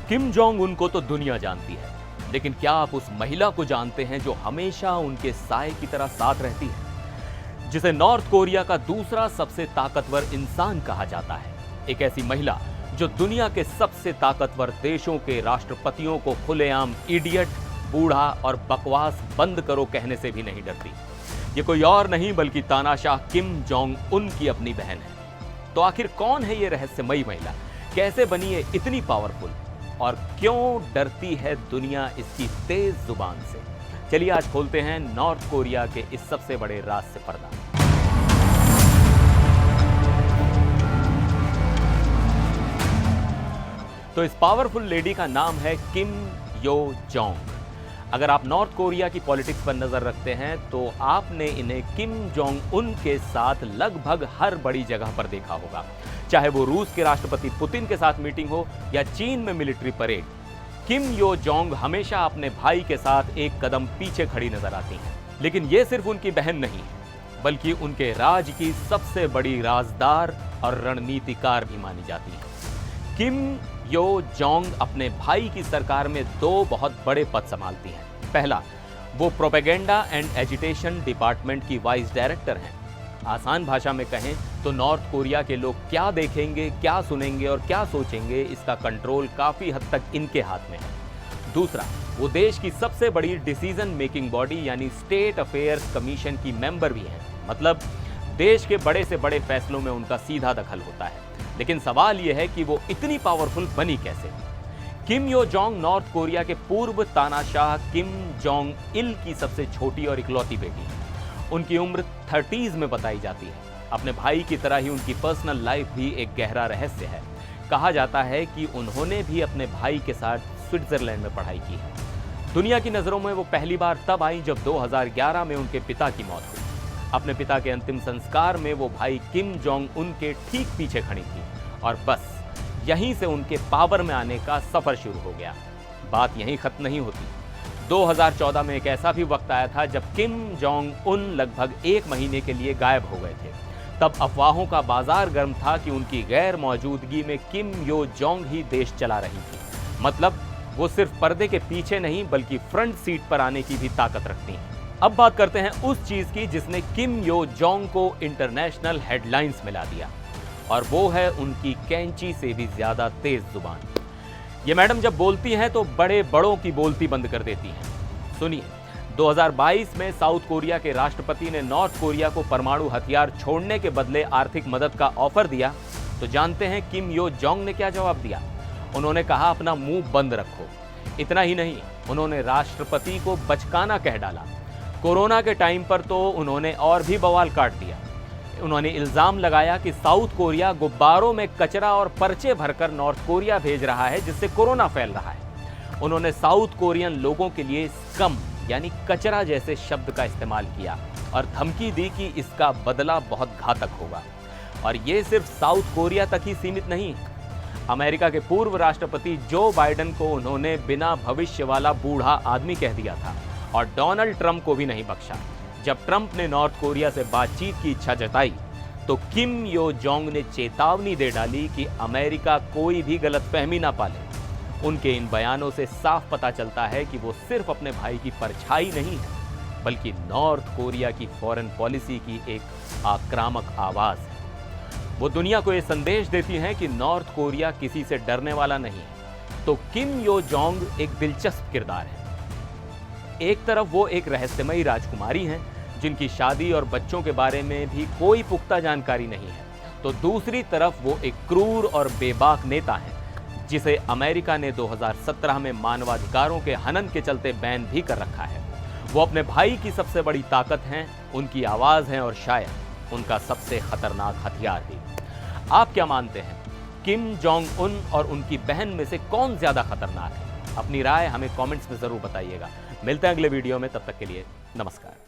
Kim Jong Un को तो दुनिया जानती है, लेकिन क्या आप उस महिला को जानते हैं जो हमेशा उनके साए की तरह साथ रहती है, जिसे नॉर्थ कोरिया का दूसरा सबसे ताकतवर इंसान कहा जाता है। एक ऐसी महिला जो दुनिया के सबसे ताकतवर देशों के राष्ट्रपतियों को खुलेआम इडियट, बूढ़ा और बकवास बंद करो कहने से भी नहीं डरती। ये कोई और नहीं बल्कि तानाशाह किम जोंग उन की अपनी बहन है। तो आखिर कौन है ये रहस्यमयी महिला, कैसे बनी है इतनी पावरफुल और क्यों डरती है दुनिया इसकी तेज जुबान से? चलिए आज खोलते हैं नॉर्थ कोरिया के इस सबसे बड़े राज से पर्दा। तो इस पावरफुल लेडी का नाम है किम यो जोंग। अगर आप नॉर्थ कोरिया की पॉलिटिक्स पर नजर रखते हैं तो आपने इन्हें किम जोंग उन के साथ लगभग हर बड़ी जगह पर देखा होगा, चाहे वो रूस के राष्ट्रपति पुतिन के साथ मीटिंग हो या चीन में मिलिट्री परेड। किम यो जोंग हमेशा अपने भाई के साथ एक कदम पीछे खड़ी नजर आती हैं। लेकिन ये सिर्फ उनकी बहन नहीं है, बल्कि उनके राज की सबसे बड़ी राजदार और रणनीतिकार भी मानी जाती है। किम यो जोंग अपने भाई की सरकार में दो बहुत बड़े पद संभालती हैं। पहला, वो प्रोपेगेंडा एंड एजिटेशन डिपार्टमेंट की वाइस डायरेक्टर हैं। आसान भाषा में कहें तो नॉर्थ कोरिया के लोग क्या देखेंगे, क्या सुनेंगे और क्या सोचेंगे, इसका कंट्रोल काफी हद तक इनके हाथ में है। दूसरा, वो देश की सबसे बड़ी डिसीजन मेकिंग बॉडी यानी स्टेट अफेयर्स कमीशन की मेंबर भी हैं। मतलब देश के बड़े से बड़े फैसलों में उनका सीधा दखल होता है। लेकिन सवाल यह है कि वो इतनी पावरफुल बनी कैसे? किम यो जोंग नॉर्थ कोरिया के पूर्व तानाशाह किम जोंग इल की सबसे छोटी और इकलौती बेटी है। उनकी उम्र 30s में बताई जाती है। अपने भाई की तरह ही उनकी पर्सनल लाइफ भी एक गहरा रहस्य है। कहा जाता है कि उन्होंने भी अपने भाई के साथ स्विट्जरलैंड में पढ़ाई की है। दुनिया की नज़रों में वो पहली बार तब आई जब 2011 में उनके पिता की मौत हुई। अपने पिता के अंतिम संस्कार में वो भाई किम जोंग उन के ठीक पीछे खड़ी थी और बस यहीं से उनके पावर में आने का सफर शुरू हो गया। बात यहीं खत्म नहीं होती। 2014 में एक ऐसा भी वक्त आया था जब किम जोंग उन लगभग 1 महीने के लिए गायब हो गए थे। तब अफवाहों का बाजार गर्म था कि उनकी गैर मौजूदगी में किम यो जोंग ही देश चला रही थी। मतलब वो सिर्फ पर्दे के पीछे नहीं बल्कि फ्रंट सीट पर आने की भी ताकत रखती हैं। अब बात करते हैं उस चीज की जिसने किम यो जोंग को इंटरनेशनल हेडलाइंस में ला दिया, और वो है उनकी कैंची से भी ज्यादा तेज जुबान। ये मैडम जब बोलती हैं तो बड़े बड़ों की बोलती बंद कर देती हैं। सुनिए, 2022 में साउथ कोरिया के राष्ट्रपति ने नॉर्थ कोरिया को परमाणु हथियार छोड़ने के बदले आर्थिक मदद का ऑफर दिया। तो जानते हैं किम यो जोंग ने क्या जवाब दिया? उन्होंने कहा, अपना मुंह बंद रखो। इतना ही नहीं, उन्होंने राष्ट्रपति को बचकाना कह डाला। कोरोना के टाइम पर तो उन्होंने और भी बवाल काट दिया। उन्होंने इल्जाम लगाया कि साउथ कोरिया गुब्बारों में कचरा और पर्चे भरकर नॉर्थ कोरिया भेज रहा है, जिससे कोरोना फैल रहा है। उन्होंने साउथ कोरियन लोगों के लिए स्कम यानी कचरा जैसे शब्द का इस्तेमाल किया और धमकी दी कि इसका बदला बहुत घातक होगा। और ये सिर्फ साउथ कोरिया तक ही सीमित नहीं। अमेरिका के पूर्व राष्ट्रपति जो बाइडेन को उन्होंने बिना भविष्य वाला बूढ़ा आदमी कह दिया था और डोनाल्ड ट्रंप को भी नहीं बख्शा। जब ट्रंप ने नॉर्थ कोरिया से बातचीत की इच्छा जताई तो किम यो जोंग ने चेतावनी दे डाली कि अमेरिका कोई भी गलतफहमी ना पाले। उनके इन बयानों से साफ पता चलता है कि वो सिर्फ अपने भाई की परछाई नहीं है, बल्कि नॉर्थ कोरिया की फॉरेन पॉलिसी की एक आक्रामक आवाज है। वो दुनिया को ये संदेश देती हैं कि नॉर्थ कोरिया किसी से डरने वाला नहीं है। तो किम यो जोंग एक दिलचस्प किरदार है। एक तरफ वो एक रहस्यमयी राजकुमारी हैं जिनकी शादी और बच्चों के बारे में भी कोई पुख्ता जानकारी नहीं है, तो दूसरी तरफ वो एक क्रूर और बेबाक नेता हैं जिसे अमेरिका ने 2017 में मानवाधिकारों के हनन के चलते बैन भी कर रखा है। वो अपने भाई की सबसे बड़ी ताकत हैं, उनकी आवाज है और शायद उनका सबसे खतरनाक हथियार भी। आप क्या मानते हैं, किम जोंग उन और उनकी बहन में से कौन ज्यादा खतरनाक है? अपनी राय हमें कमेंट्स में जरूर बताइएगा। मिलते हैं अगले वीडियो में, तब तक के लिए नमस्कार।